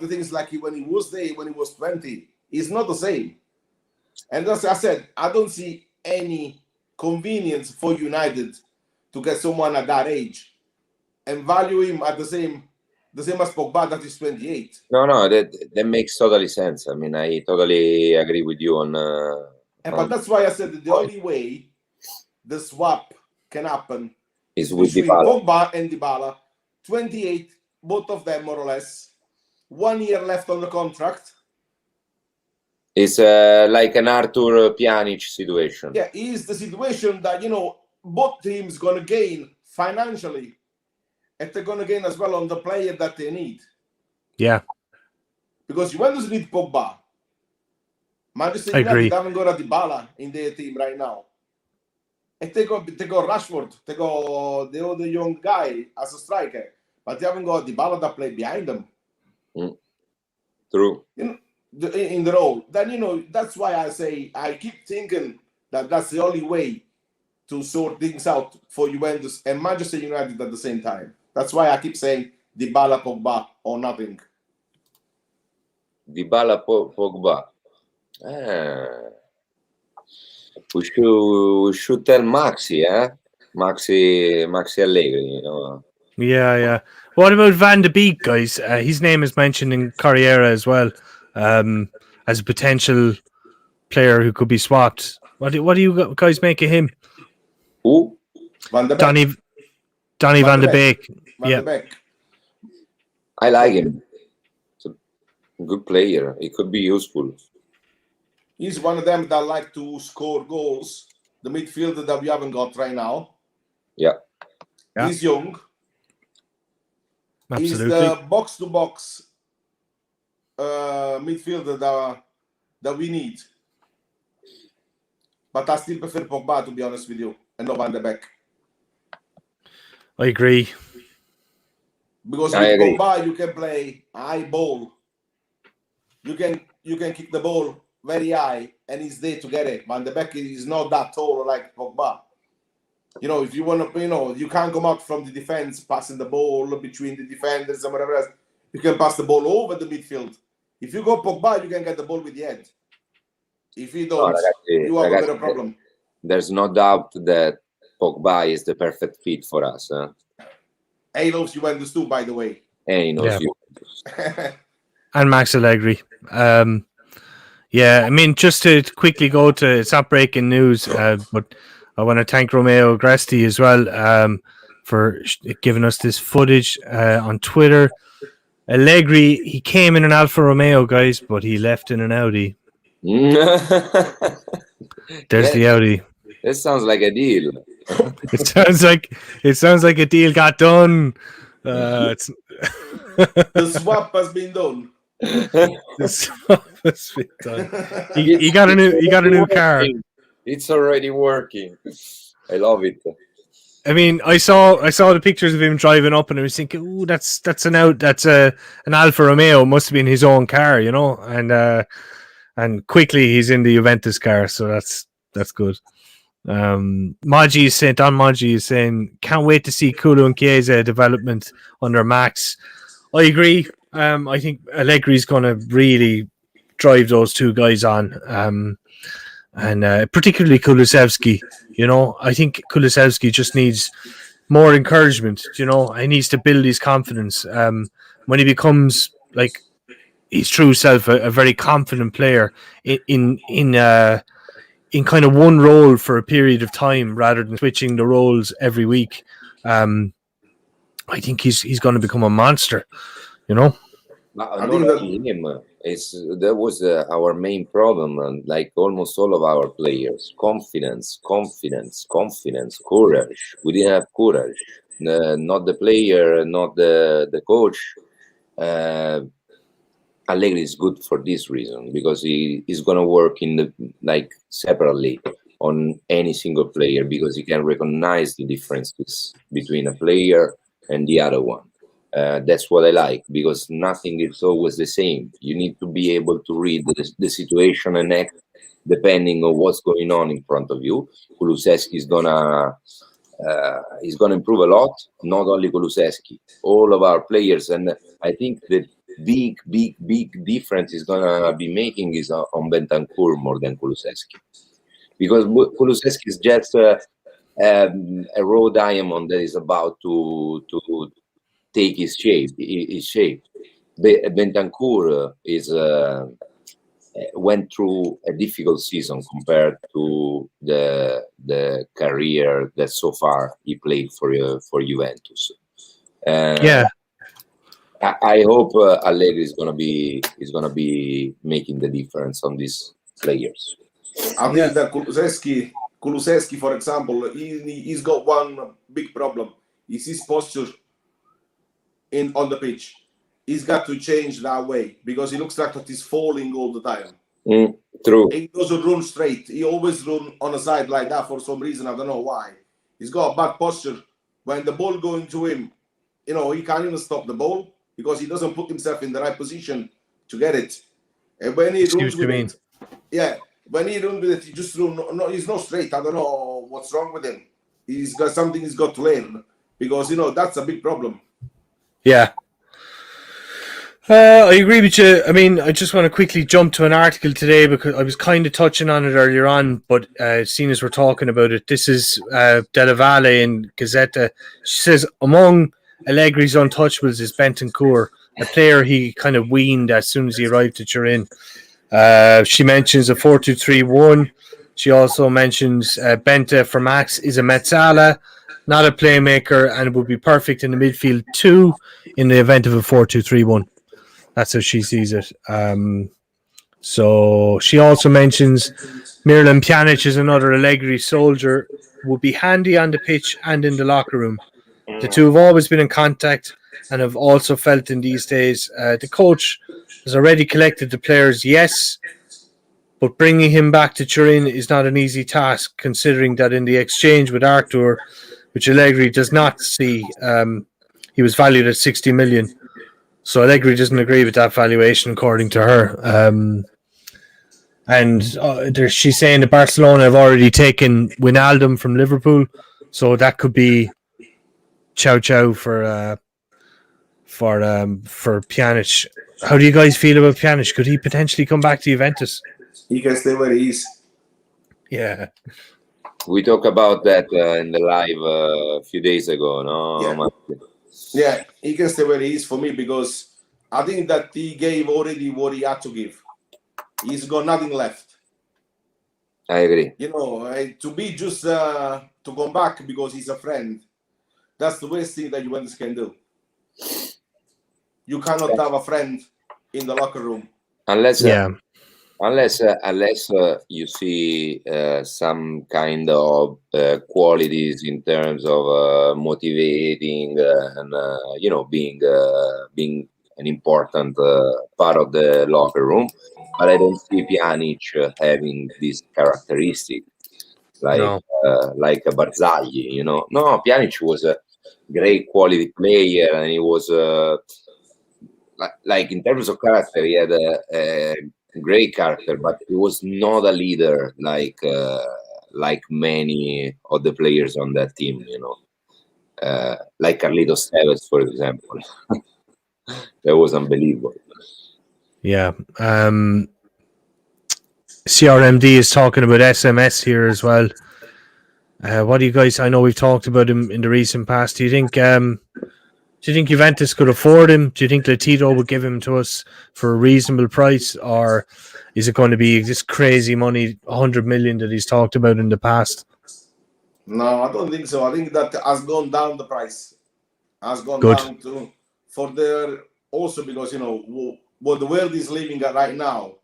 the things like when he was there when he was 20. It's not the same. And as I said, I don't see any convenience for United to get someone at that age and value him at the same as Pogba that is 28. No, that makes totally sense. I mean, I totally agree with you on. But that's why I said that the only way the swap can happen is with between Dybala. Pogba and Dybala, 28, both of them more or less, 1 year left on the contract. It's like an Arthur Pjanic situation. Yeah, is the situation that, both teams going to gain financially, and they're going to gain as well on the player that they need. Yeah. Because Juventus need Pogba. Manchester I agree. United haven't got a Dybala in their team right now. And they got Rashford, they got the other young guy as a striker, but they haven't got Dybala that play behind them. True. In the role. Then, that's why I say I keep thinking that that's the only way to sort things out for Juventus and Manchester United at the same time. That's why I keep saying Dybala, Pogba, or nothing. Dybala, Pogba. We should tell Maxi, Maxi Allegri, Yeah. What about Van de Beek, guys? His name is mentioned in Corriere as well, as a potential player who could be swapped. What do you guys make of him? Who? Van de Beek. Donny Van de Beek. Van de Beek. I like him. It's a good player. He could be useful. He's one of them that like to score goals. The midfielder that we haven't got right now. Yeah. He's young. Absolutely. He's the box-to-box midfielder that we need. But I still prefer Pogba, to be honest with you, and not Van de Beek. I agree. Because with Pogba, you can play high ball. You can kick the ball very high, and he's there to get it. Van de Beek is not that tall like Pogba. If you want to, you can't come out from the defense passing the ball between the defenders and whatever else. You can pass the ball over the midfield. If you go Pogba, you can get the ball with the head. If you don't, you have a better problem. There's no doubt that Pogba is the perfect fit for us. He loves Juventus too, by the way. And he knows Juventus. And Max Allegri. Just to quickly go to, it's not breaking news, but I want to thank Romeo Gresti as well for giving us this footage on Twitter. Allegri, he came in an Alfa Romeo, guys, but he left in an Audi. There's the Audi. It sounds like a deal. It sounds like a deal got done. The swap has been done. He got a new car. It's already working. I love it. I mean, I saw the pictures of him driving up, and I was thinking, "Ooh, that's an Alfa Romeo. Must have been his own car, And quickly he's in the Juventus car, so that's good. Maggi is saying, can't wait to see Kulu and Chiesa development under Max. I agree. I think Allegri's going to really drive those two guys on, and particularly Kulusevski. I think Kulusevski just needs more encouragement. He needs to build his confidence. When he becomes like his true self, a very confident player in kind of one role for a period of time, rather than switching the roles every week. I think he's going to become a monster. Not only him. That was our main problem, and like almost all of our players, confidence, courage. We didn't have courage. Not the player, not the coach. Allegri is good for this reason, because he is going to work separately on any single player, because he can recognize the differences between a player and the other one. That's what I like, because nothing is always the same. You need to be able to read the situation and act depending on what's going on in front of you. Kulusevski is gonna improve a lot. Not only Kulusevski, all of our players, and I think the big difference is gonna be making is on Bentancur more than Kulusevski, because Kulusevski is just a raw diamond that is about to take his shape. Bentancur went through a difficult season compared to the career that so far he played for Juventus. I hope Allegri is gonna be making the difference on these players. I think that Kulusevski, for example, he's got one big problem. Is his posture on the pitch. He's got to change that way because he looks like that he's falling all the time. True. He doesn't run straight. He always run on a side like that for some reason. I don't know why. He's got a bad posture. When the ball going to him, he can't even stop the ball because he doesn't put himself in the right position to get it. And when he runs with it, when he runs with it, he just run. No, he's not straight. I don't know what's wrong with him. He's got something he's got to learn because that's a big problem. Yeah. I agree with you. I mean, I just want to quickly jump to an article today because I was kind of touching on it earlier on, but seeing as we're talking about it, this is Della Valle in Gazzetta. She says, among Allegri's untouchables is Bentancur, a player he kind of weaned as soon as he arrived at Turin. She mentions a 4-2-3-1. She also mentions Benta for Max is a Mezzala, not a playmaker, and would be perfect in the midfield too in the event of a 4-2-3-1. That's how she sees it. So she also mentions Miralem Pjanic is another Allegri soldier, would be handy on the pitch and in the locker room. The two have always been in contact and have also felt in these days. The coach has already collected the players, yes, but bringing him back to Turin is not an easy task, considering that in the exchange with Arthur, which Allegri does not see, he was valued at 60 million. So Allegri doesn't agree with that valuation, according to her. She's saying that Barcelona have already taken Wijnaldum from Liverpool, so that could be chow for Pjanic. How do you guys feel about Pjanic? Could he potentially come back to Juventus? He can stay where he is. Yeah. We talked about that in the live a few days ago, no? Yeah, he can stay where he is for me because I think that he gave already what he had to give. He's got nothing left. I agree. To be just to come back because he's a friend, that's the worst thing that Juventus can do. You cannot have a friend in the locker room. Unless you see some kind of qualities in terms of motivating and being an important part of the locker room, but I don't see Pjanic having this characteristic like a Barzagli. No, Pjanic was a great quality player, and he was like in terms of character, he had a great character, but he was not a leader like many of the players on that team, like Carlitos Tevez, for example. That was unbelievable. Yeah. CRMD is talking about SMS here as well. What do you guys? I know we've talked about him in the recent past. Do you think Juventus could afford him? Do you think Lotito would give him to us for a reasonable price, or is it going to be this crazy money, 100 million that he's talked about in the past? No, I don't think so. I think that has gone down the price. Has gone down to also because what the world is living at right now.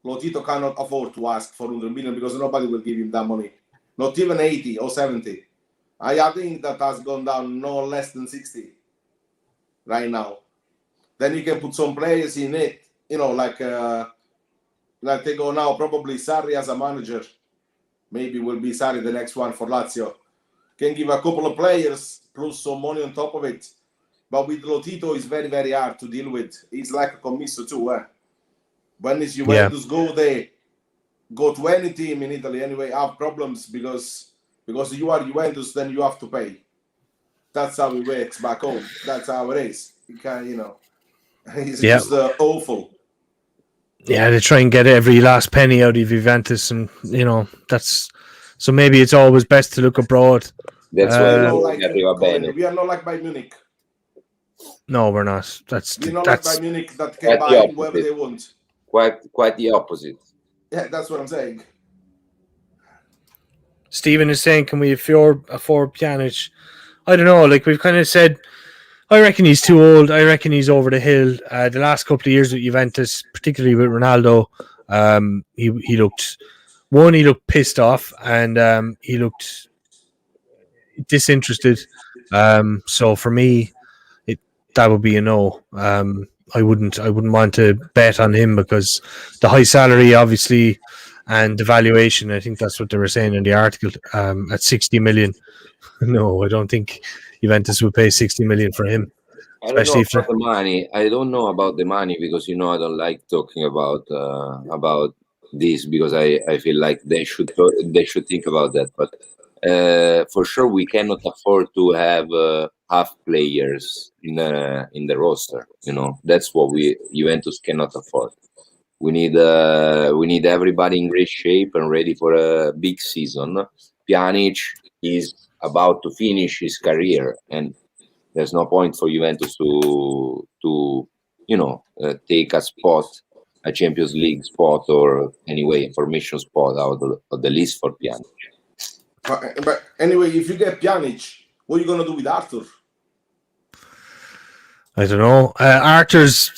Lotito cannot afford to ask for 100 million because nobody will give him that money. Not even 80 or 70. I think that has gone down no less than 60 right now. Then you can put some players in it, like they go now, probably Sarri as a manager. Maybe will be Sarri the next one for Lazio. Can give a couple of players plus some money on top of it. But with Lotito, it's very, very hard to deal with. He's like a commisso too. When is Juventus go there, go to any team in Italy anyway, have problems because you are Juventus, then you have to pay. That's how it works back home. That's how it is. You can, it's just awful. Yeah, they try and get every last penny out of Juventus, and that's so. Maybe it's always best to look abroad. That's why we are not like Bayern Munich. No, we're not. We're not like Bayern Munich that can buy whoever they want. Quite the opposite. Yeah, that's what I'm saying. Stephen is saying, can we afford Pjanic? I don't know. Like we've kind of said, I reckon he's too old. I reckon he's over the hill. The last couple of years with Juventus, particularly with Ronaldo, he looked pissed off, and he looked disinterested. So for me, that would be a no. I wouldn't want to bet on him because the high salary, obviously, and the valuation. I think that's what they were saying in the article. At 60 million, no, I don't think Juventus would pay 60 million for him. I don't know Especially if about the money. I don't know about the money because I don't like talking about this because I feel like they should think about that. But for sure, we cannot afford to have half players in the roster. That's what Juventus cannot afford. We need everybody in great shape and ready for a big season. Pjanic is about to finish his career, and there's no point for Juventus to take a Champions League spot, or anyway a formation spot out of the list for Pjanic. But anyway, if you get Pjanic, what are you gonna do with Arthur? I don't know. Arthur's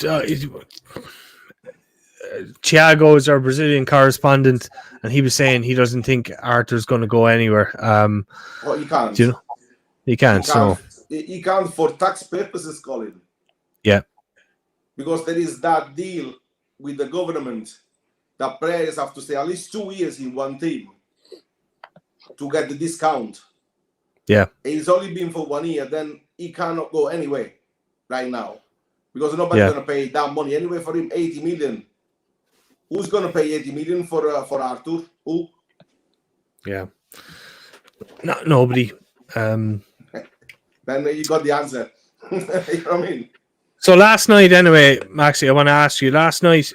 Thiago is our Brazilian correspondent, and he was saying he doesn't think Arthur's going to go anywhere. Well, he can't. He can't. So he can't for tax purposes, Colin. Yeah. Because there is that deal with the government that players have to stay at least 2 years in one team to get the discount. Yeah. It's only been for 1 year, then he cannot go anywhere right now because nobody's going to pay that money anyway for him. 80 million. Who's going to pay 80 million for Arthur? Who? Yeah. Nobody. Then you got the answer. You know what I mean? So last night, anyway, Maxi, I want to ask you. Last night,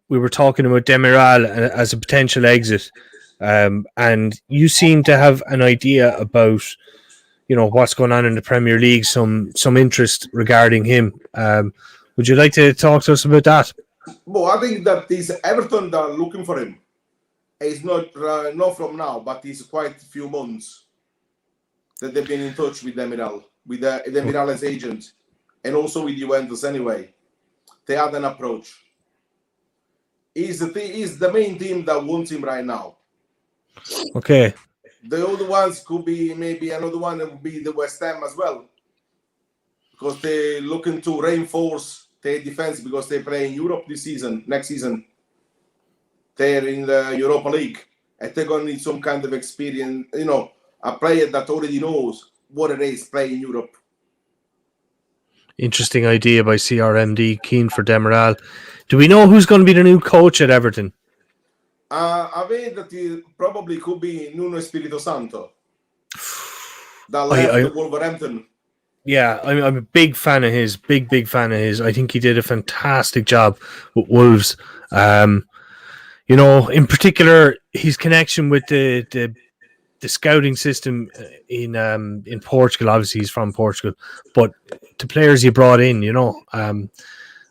we were talking about Demiral as a potential exit, and you seem to have an idea about, what's going on in the Premier League. Some interest regarding him. Would you like to talk to us about that? Well, I think that this Everton that are looking for him. It's not from now, but it's quite a few months that they've been in touch with Demiral, with Demiral's agent, and also with Juventus anyway. They had an approach. He's the main team that wants him right now. Okay. The other ones could be maybe another one that would be the West Ham as well. Because they're looking to reinforce their defense because they play in Europe next season. They're in the Europa League. And they're going to need some kind of experience, a player that already knows what it is playing in Europe. Interesting idea by CRMD, keen for Demiral. Do we know who's going to be the new coach at Everton? I read that it probably could be Nuno Espirito Santo. That left Wolverhampton. Yeah, I'm a big fan of his. Big fan of his. I think he did a fantastic job with Wolves. In particular, his connection with the scouting system in Portugal. Obviously, he's from Portugal, but the players he brought in, a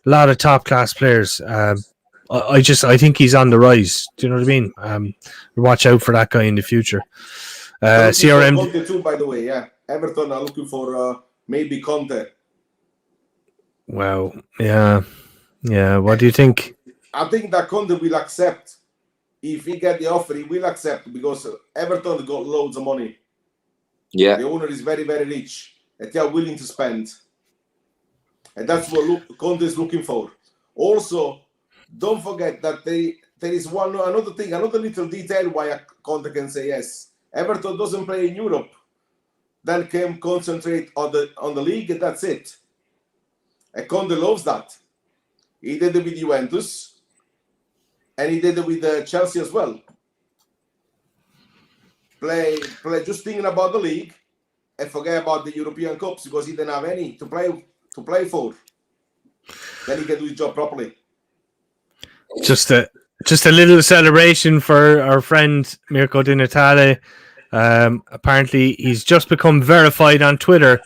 lot of top class players. I think he's on the rise. Do you know what I mean? Watch out for that guy in the future. CRM Conte too, by the way. Yeah, Everton are looking for maybe Conte. Wow. Yeah. What do you think? I think that Conte will accept. If he get the offer, he will accept because Everton got loads of money. Yeah. The owner is very, very rich and they are willing to spend. And that's what Conte is looking for. Also, don't forget that there is another little detail why Conte can say yes. Everton doesn't play in Europe. Then can concentrate on the league and that's it. And Conte loves that. He did it with Juventus. And he did it with Chelsea as well. Play, just thinking about the league and forget about the European Cups because he didn't have any to play for. Then he can do his job properly. Just a little celebration for our friend Mirko Di Natale. Apparently, he's just become verified on Twitter.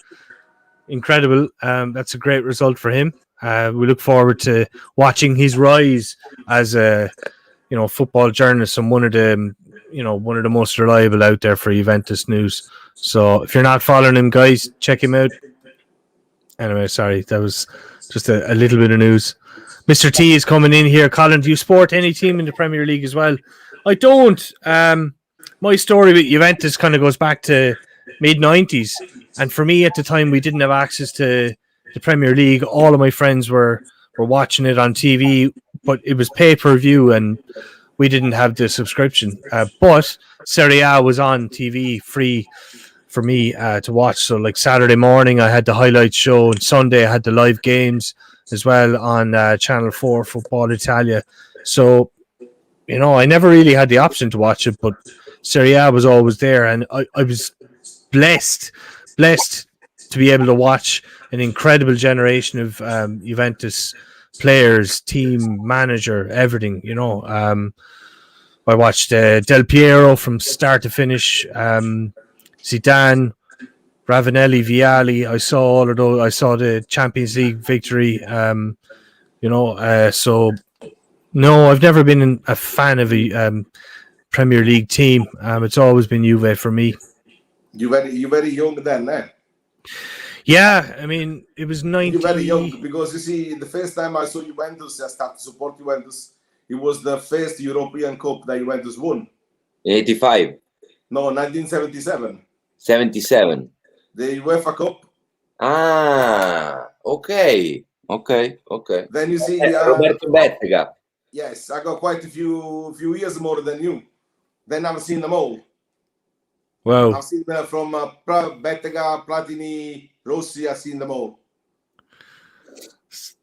Incredible. That's a great result for him. We look forward to watching his rise as a football journalist and one of the most reliable out there for Juventus news. So if you're not following him, guys, check him out. Anyway, sorry, that was just a little bit of news. Mr. T is coming in here. Colin, do you support any team in the Premier League as well? I don't. My story with Juventus kind of goes back to mid-90s. And for me at the time, we didn't have access to the Premier League. All of my friends were watching it on TV, but it was pay-per-view and we didn't have the subscription. But Serie A was on TV free for me to watch. So like Saturday morning, I had the highlights show, and Sunday I had the live games as well on Channel 4 Football Italia. So, you know, I never really had the option to watch it, but Serie A was always there, and I was blessed to be able to watch an incredible generation of Juventus players, team, manager, everything, you know. I watched Del Piero from start to finish, Zidane, Ravanelli, Vialli. I saw all of those. I saw the Champions League victory. So no, I've never been a fan of a Premier League team. It's always been Juve for me. You very young then, eh? Yeah, I mean it was 90. You're very young because you see, the first time I saw Juventus, I started to support Juventus. It was the first European Cup that Juventus won. 85. No, 1977. 77. The UEFA Cup. Ah, okay. Then you see, Roberto Bettega. yes, I got quite a few years more than you. Then I've seen them all. Wow. I've seen them from Bettega, Platini, Rossi. I've seen them all.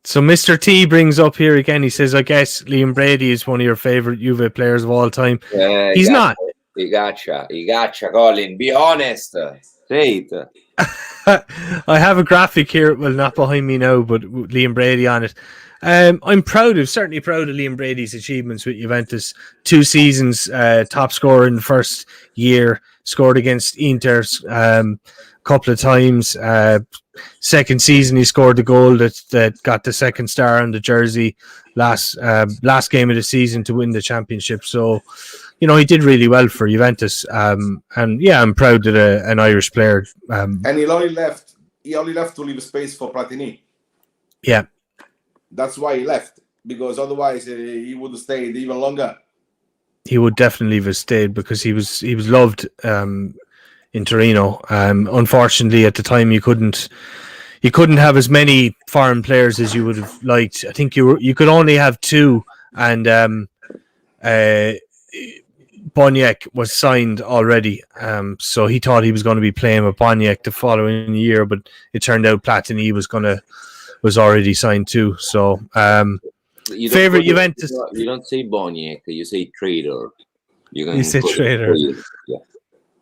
So Mr. T brings up here again. He says, "I guess Liam Brady is one of your favorite Juve players of all time." He's not. He gotcha, Colin. Be honest. Say it. I have a graphic here, well, not behind me now, but with Liam Brady on it. I'm certainly proud of Liam Brady's achievements with Juventus. 2 seasons, top scorer in the first year, scored against Inter a couple of times. Second season, he scored the goal that got the second star on the jersey last game of the season to win the championship. So, you know, he did really well for Juventus. And yeah, I'm proud that an Irish player. And he only left to leave space for Platini. Yeah. That's why he left, because otherwise he would have stayed even longer. He would definitely have stayed because he was loved in Torino. Unfortunately, at the time, you couldn't have as many foreign players as you would have liked. I think you could only have 2, and Boniek was signed already. So he thought he was going to be playing with Boniek the following year, but it turned out Platini was already signed too. So favorite Juventus. You don't say Boniek, you say Trader. You say Trader. Yeah.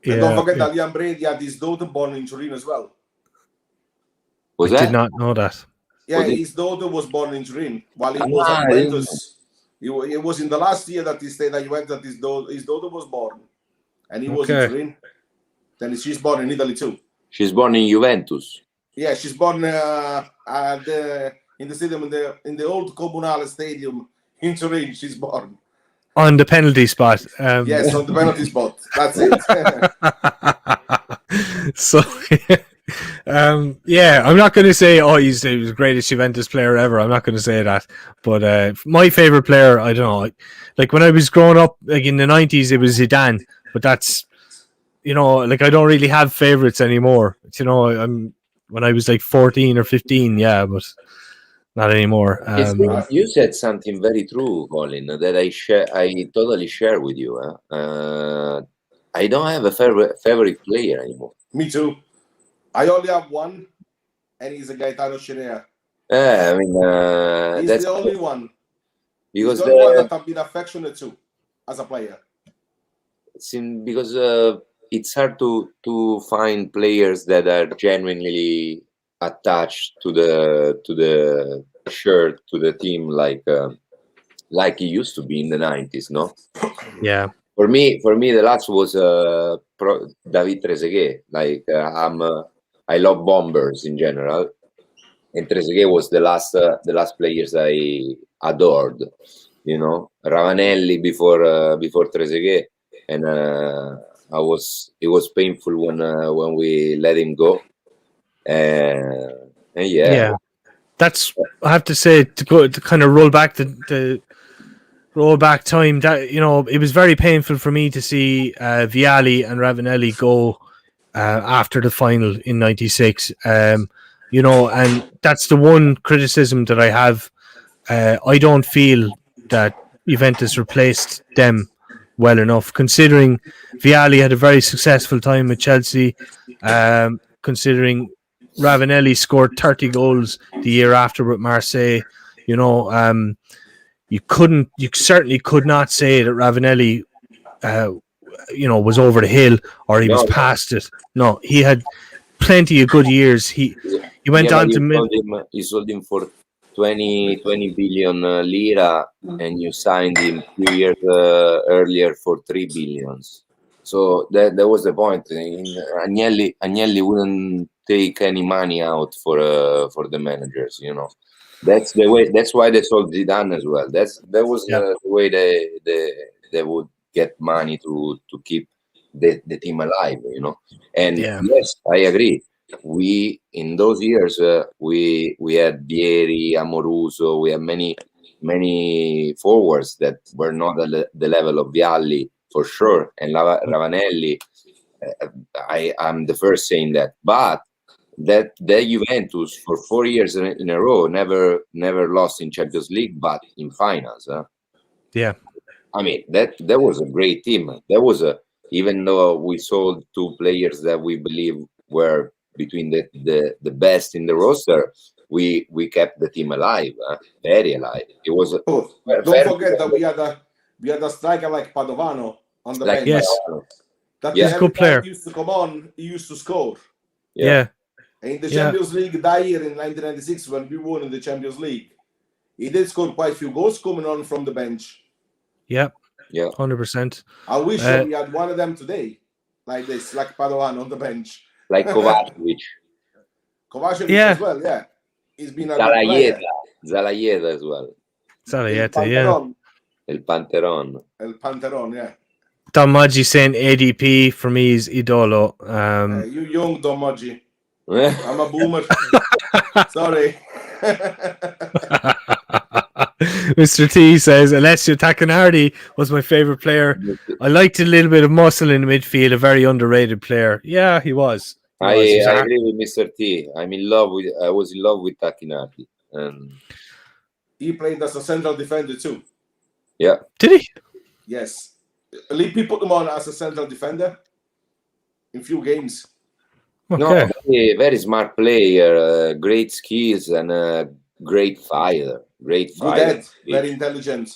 And don't forget that Liam Brady had his daughter born in Turin as well. I did not know that. Yeah, his daughter was born in Turin while he was at Juventus. It was in the last year that he stayed at Juventus that his daughter was born. And he was in Turin. Then she's born in Italy too. She's born in Juventus. Yeah, she's born in the stadium, in the old Comunale Stadium in Turin. She's born. On the penalty spot. Yes, on the penalty spot. That's it. So, yeah, I'm not going to say, he was the greatest Juventus player ever. I'm not going to say that. But my favorite player, I don't know. Like when I was growing up, like in the 90s, it was Zidane. But that's, you know, like I don't really have favorites anymore. You know, when I was like 14 or 15, yeah, but not anymore. You said something very true, Colin, that I totally share with you. I don't have a favorite player anymore. Me too. I only have one, and he's a Gaetano Scirea. I mean, he's that's the only one. Because he's the only one that I've been affectionate to as a player. Because it's hard to find players that are genuinely attached to the shirt, to the team, like it used to be in the 90s, no? Yeah. For me, the last was David Trezeguet. Like I love bombers in general, and Trezeguet was the last players I adored. You know, Ravanelli before Trezeguet, and it was painful when we let him go. And Yeah. That's, I have to say, to kind of roll back the roll back time, that, you know, it was very painful for me to see Vialli and Ravanelli go after the final in '96. You know, and that's the one criticism that I have. I don't feel that Juventus replaced them well enough, considering Vialli had a very successful time at Chelsea. Considering Ravanelli scored 30 goals the year after with Marseille, you know, you certainly could not say that Ravanelli, you know, was over the hill or he was past it. No, he had plenty of good years. He went on to you sold him for 20 billion lira, and you signed him 2 years earlier for 3 billions. So that was the point. Agnelli wouldn't take any money out for the managers, you know. That's the way. That's why they sold Zidane as well. That was the way they would get money to keep the team alive, you know. And yes, I agree. We in those years we had Vieri, Amoruso. We had many forwards that were not at the level of Vialli for sure, and Ravanelli. I'm the first saying that, but that Juventus for 4 years in a row never lost in Champions League, but in finals. I mean that was a great team. That was even though we sold 2 players that we believe were between the best in the roster, we kept the team alive, very alive. It was. Don't forget that we had a striker like Padovano on the bench. Yes, that he's a good player. He used to come on. He used to score. Yeah. In the Champions League that year in 1996, when we won in the Champions League, he did score quite a few goals coming on from the bench. Yeah, 100%. I wish we had one of them today, like this, like Padovano on the bench. Like Kovacevic. As well, yeah. He's been a good Zalaieta as well. Zalaieta, El Panteron, yeah. Don Maggi saying ADP for me is Idolo. You young Don Maggi. I'm a boomer. Sorry. Mr. T says Alessio Tacchinardi was my favorite player. I liked a little bit of muscle in the midfield, a very underrated player. Yeah, he was. I agree with Mr. T. I was in love with Tacchinardi. He played as a central defender too. Yeah. Did he? Yes. Lippi put him on as a central defender in few games. Okay. No, very smart player, great skills and a great fighter. Good head, very intelligent.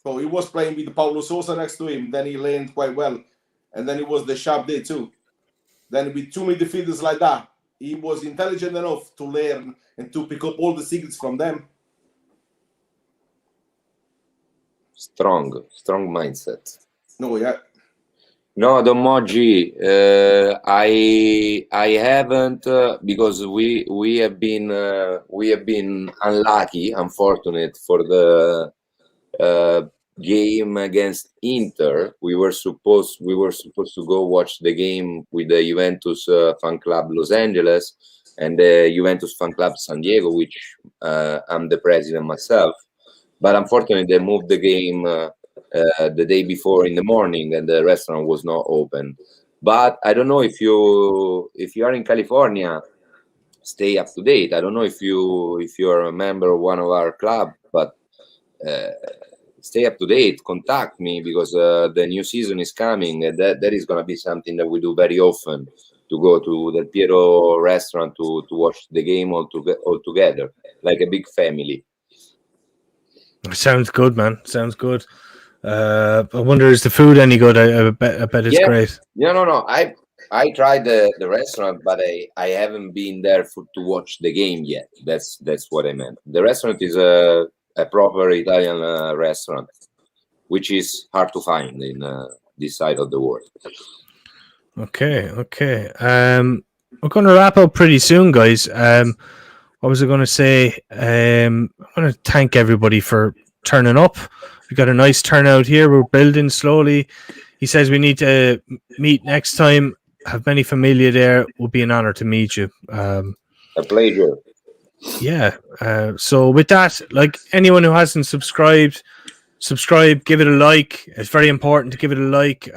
So he was playing with Paulo Sousa next to him. Then he learned quite well, and then he was the sharp day too. Then with 2 midfielders like that, he was intelligent enough to learn and to pick up all the secrets from them. Strong mindset. No, Don Moggi, I haven't because we have been unlucky, unfortunate for the game against Inter. We were supposed to go watch the game with the Juventus fan club Los Angeles and the Juventus fan club San Diego, which I'm the president myself. But unfortunately, they moved the game the day before in the morning, and the restaurant was not open. But I don't know if you are in California, stay up to date. I don't know if you are a member of one of our club, but stay up to date. Contact me because the new season is coming, and that is going to be something that we do very often. To go to the Piero restaurant to watch the game all together, like a big family. Sounds good, man. Sounds good. I wonder, is the food any good? I bet it's great. No. I tried the restaurant, but I haven't been there to watch the game yet. That's what I meant. The restaurant is a proper Italian restaurant, which is hard to find in this side of the world. Okay. We're going to wrap up pretty soon, guys. What was I going to say? I'm going to thank everybody for turning up. We got a nice turnout here. We're building slowly. He says we need to meet next time. have many familia there. It would be an honor to meet you. A pleasure. Yeah. So with that, like anyone who hasn't subscribed, give it a like. It's very important to give it a like.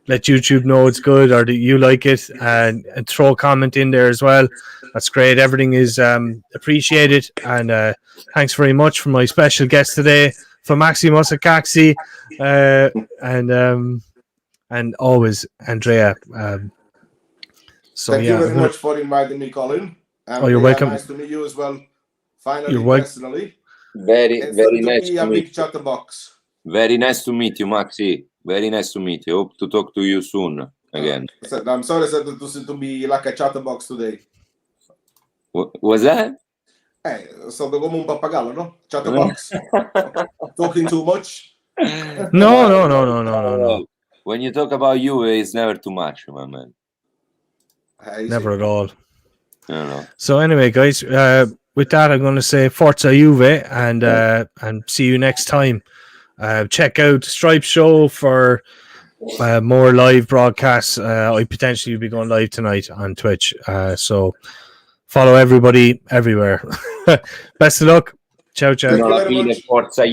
Let YouTube know it's good or that you like it, and throw a comment in there as well. That's great. Everything is appreciated. And thanks very much for my special guest today, for Massimo Saccaxi, and always Andrea. Thank you very much for inviting me, Colin. Oh, you're welcome. Nice to meet you as well. Finally, You're personally. Very nice to to meet meet you. Chatterbox. Very nice to meet you, Maxi. Very nice to meet you. Hope to talk to you soon again. I'm sorry to be like a chatterbox today. What was that? Sono come un pappagallo, no? Chatterbox. Talking too much. No. When you talk about you, it's never too much, my man. Never at all. No. So anyway, guys, with that, I'm going to say Forza Juve, and see you next time. Check out Stripe Show for more live broadcasts. I potentially will be going live tonight on Twitch. So follow everybody everywhere. Best of luck. Ciao. Thank you very much. Forza